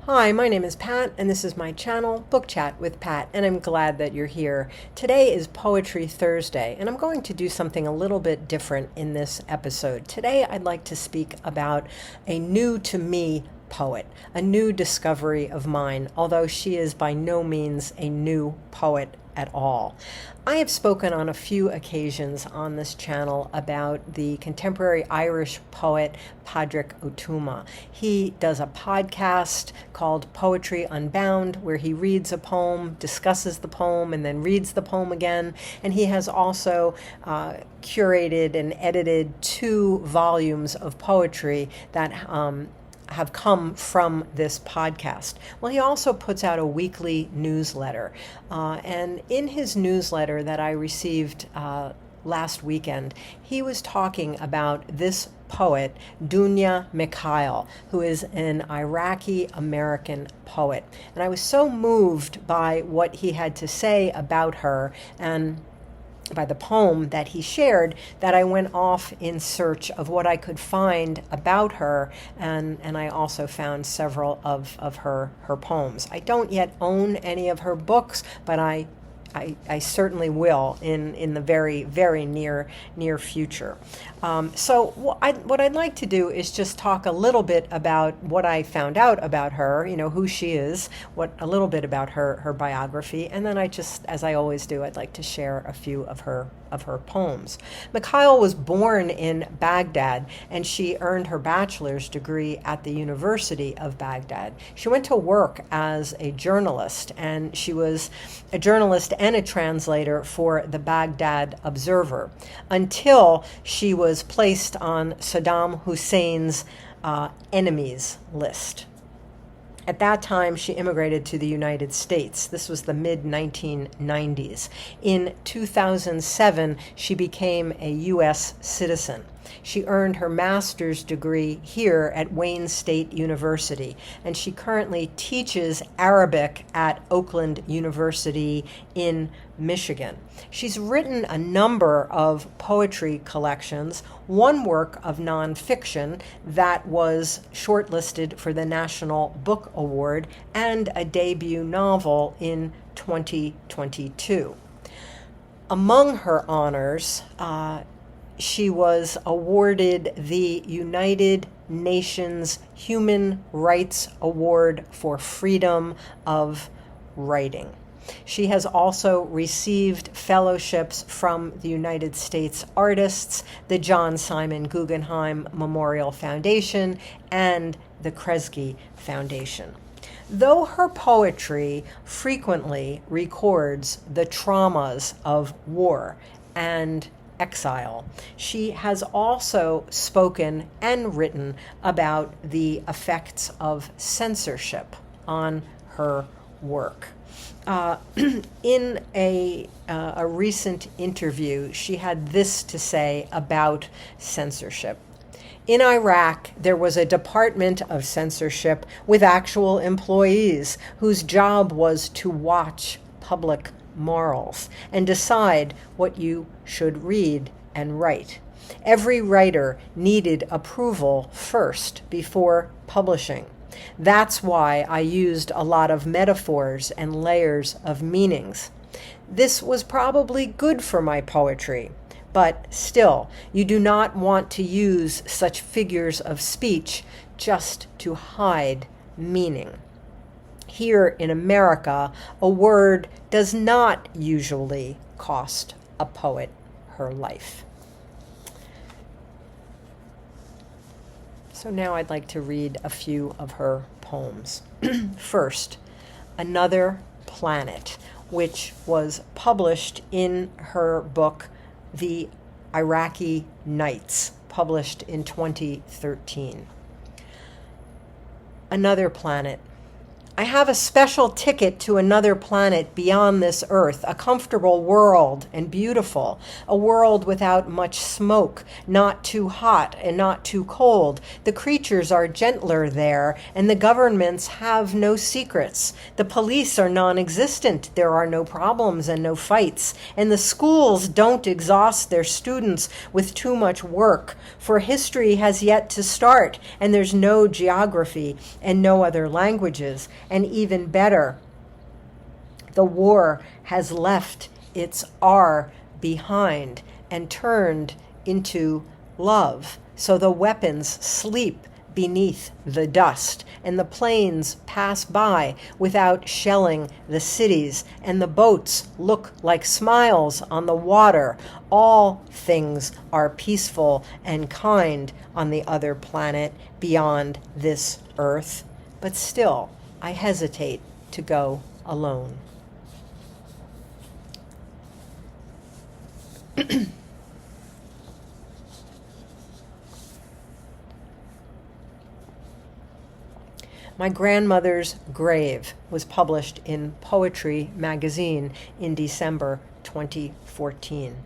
Hi, my name is Pat, and this is my channel, Book Chat with Pat, and I'm glad that you're here. Today is Poetry Thursday, and I'm going to do something a little bit different in this episode. Today, I'd like to speak about a new-to-me poet, a new discovery of mine, although she is by no means a new poet at all. I have spoken on a few occasions on this channel about the contemporary Irish poet Padraig. He does a podcast called Poetry Unbound, where he reads a poem, discusses the poem, and then reads the poem again. And he has also curated and edited 2 volumes of poetry that have come from this podcast. Well, he also puts out a weekly newsletter. And in his newsletter that I received last weekend, he was talking about this poet, Dunya Mikhail, who is an Iraqi-American poet. And I was so moved by what he had to say about her and by the poem that he shared that I went off in search of what I could find about her, and I also found several of her poems. I don't yet own any of her books, but I certainly will in the very, very near future. So what I'd like to do is just talk a little bit about what I found out about her, who she is, a little bit about her biography, and then as I always do, I'd like to share a few of her poems. Mikhail was born in Baghdad, and she earned her bachelor's degree at the University of Baghdad. She went to work as a journalist, and she was a journalist and a translator for the Baghdad Observer until she was placed on Saddam Hussein's enemies list. At that time, she immigrated to the United States. This was the mid-1990s. In 2007, she became a U.S. citizen. She earned her master's degree here at Wayne State University, and she currently teaches Arabic at Oakland University in Michigan. She's written a number of poetry collections, one work of nonfiction that was shortlisted for the National Book Award, and a debut novel in 2022. Among her honors, she was awarded the United Nations Human Rights Award for Freedom of Writing. She has also received fellowships from the United States Artists, the John Simon Guggenheim Memorial Foundation, and the Kresge Foundation. Though her poetry frequently records the traumas of war and exile, she has also spoken and written about the effects of censorship on her work. In a recent interview, she had this to say about censorship. In Iraq, there was a department of censorship with actual employees whose job was to watch public morals and decide what you should read and write. Every writer needed approval first before publishing. That's why I used a lot of metaphors and layers of meanings. This was probably good for my poetry, but still, you do not want to use such figures of speech just to hide meaning. Here in America, a word does not usually cost a poet her life. So now I'd like to read a few of her poems. First, Another Planet, which was published in her book, The Iraqi Nights, published in 2013. Another planet. I have a special ticket to another planet beyond this Earth, a comfortable world and beautiful, a world without much smoke, not too hot and not too cold. The creatures are gentler there, and the governments have no secrets. The police are non-existent. There are no problems and no fights, and the schools don't exhaust their students with too much work, for history has yet to start, and there's no geography and no other languages. And even better, the war has left its R behind and turned into love. So the weapons sleep beneath the dust, and the planes pass by without shelling the cities, and the boats look like smiles on the water. All things are peaceful and kind on the other planet beyond this Earth. But still, I hesitate to go alone. My grandmother's grave was published in Poetry magazine in December 2014.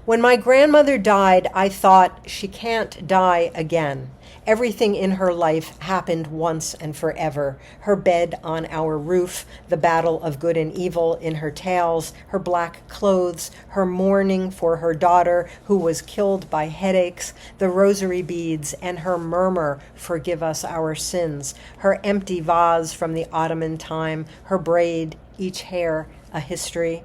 When my grandmother died, I thought, she can't die again. Everything in her life happened once and forever. Her bed on our roof, the battle of good and evil in her tales, her black clothes, her mourning for her daughter who was killed by headaches, the rosary beads, and her murmur, "Forgive us our sins," her empty vase from the Ottoman time, her braid, each hair a history.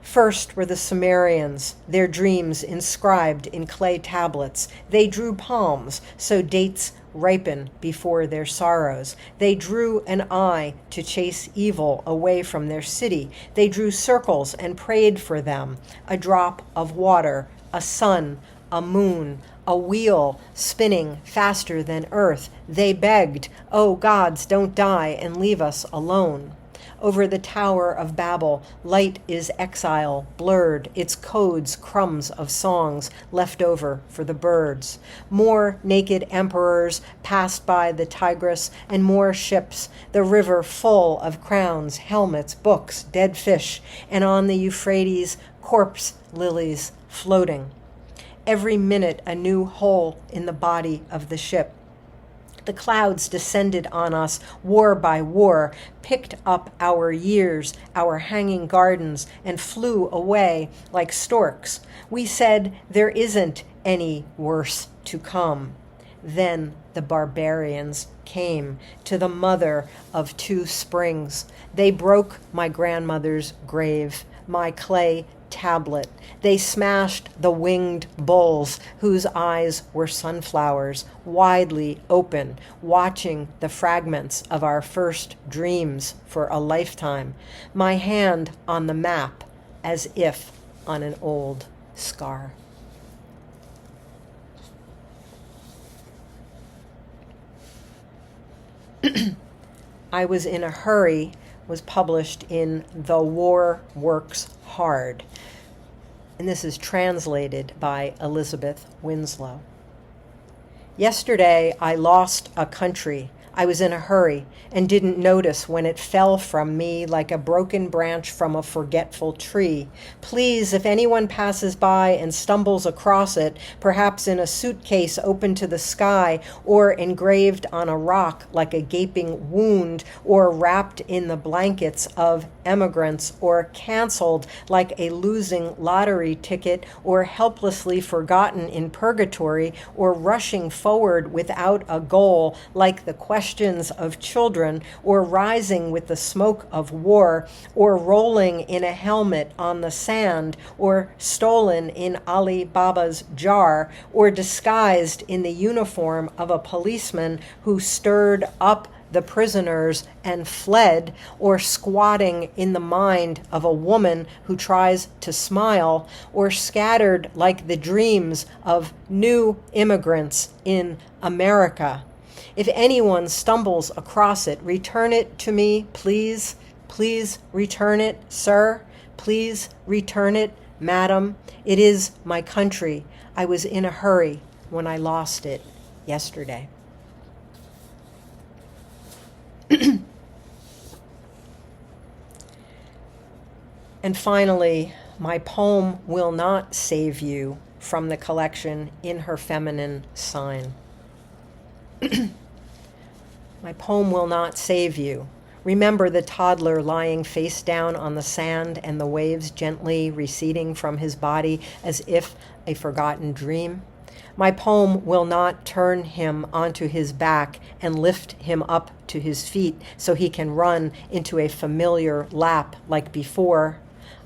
First were the Sumerians, their dreams inscribed in clay tablets. They drew palms, so dates ripen before their sorrows. They drew an eye to chase evil away from their city. They drew circles and prayed for them, a drop of water, a sun, a moon, a wheel spinning faster than earth. They begged, "Oh gods, don't die and leave us alone." Over the Tower of Babel, light is exile, blurred, its codes crumbs of songs left over for the birds. More naked emperors passed by the Tigris, and more ships, the river full of crowns, helmets, books, dead fish, and on the Euphrates, corpse lilies floating. Every minute a new hole in the body of the ship. The clouds descended on us, war by war, picked up our years, our hanging gardens, and flew away like storks. We said, there isn't any worse to come. Then the barbarians came to the mother of two springs. They broke my grandmother's grave, my clay tablet. They smashed the winged bulls whose eyes were sunflowers, widely open, watching the fragments of our first dreams for a lifetime. My hand on the map, as if on an old scar. I Was in a Hurry was published in The War Works Hard. And this is translated by Elizabeth Winslow. Yesterday, I lost a country. I was in a hurry and didn't notice when it fell from me like a broken branch from a forgetful tree. Please, if anyone passes by and stumbles across it, perhaps in a suitcase open to the sky, or engraved on a rock like a gaping wound, or wrapped in the blankets of emigrants, or canceled like a losing lottery ticket, or helplessly forgotten in purgatory, or rushing forward without a goal like the questions of children, or rising with the smoke of war, or rolling in a helmet on the sand, or stolen in Ali Baba's jar, or disguised in the uniform of a policeman who stirred up the prisoners and fled, or squatting in the mind of a woman who tries to smile, or scattered like the dreams of new immigrants in America. If anyone stumbles across it, return it to me, please. Please return it, sir. Please return it, madam. It is my country. I was in a hurry when I lost it yesterday. And finally, my poem will not save you from the collection In Her Feminine Sign. My poem will not save you. Remember the toddler lying face down on the sand and the waves gently receding from his body as if a forgotten dream. My poem will not turn him onto his back and lift him up to his feet so he can run into a familiar lap like before.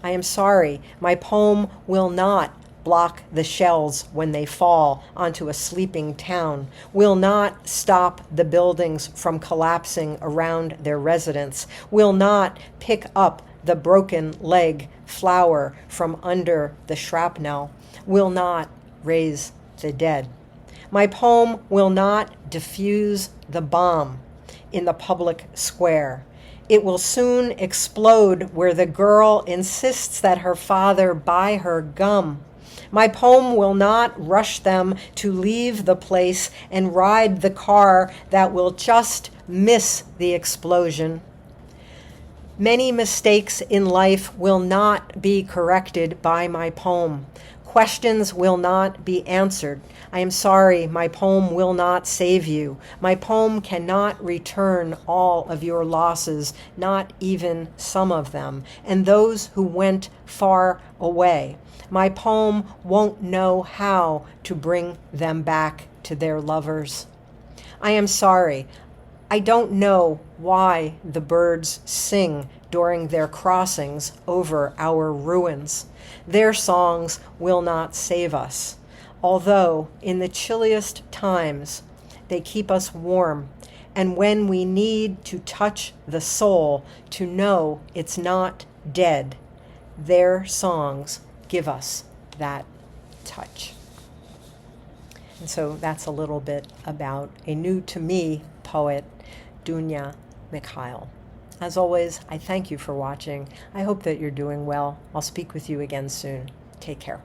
I am sorry, my poem will not block the shells when they fall onto a sleeping town, will not stop the buildings from collapsing around their residents, will not pick up the broken leg flower from under the shrapnel, will not raise the dead. My poem will not defuse the bomb in the public square. It will soon explode where the girl insists that her father buy her gum. My poem will not rush them to leave the place and ride the car that will just miss the explosion. Many mistakes in life will not be corrected by my poem. Questions will not be answered. I am sorry, my poem will not save you. My poem cannot return all of your losses, not even some of them, and those who went far away. My poem won't know how to bring them back to their lovers. I am sorry. I don't know why the birds sing during their crossings over our ruins. Their songs will not save us, although in the chilliest times they keep us warm, and when we need to touch the soul to know it's not dead, their songs give us that touch. And so that's a little bit about a new to me poet, Dunya Mikhail. As always, I thank you for watching. I hope that you're doing well. I'll speak with you again soon. Take care.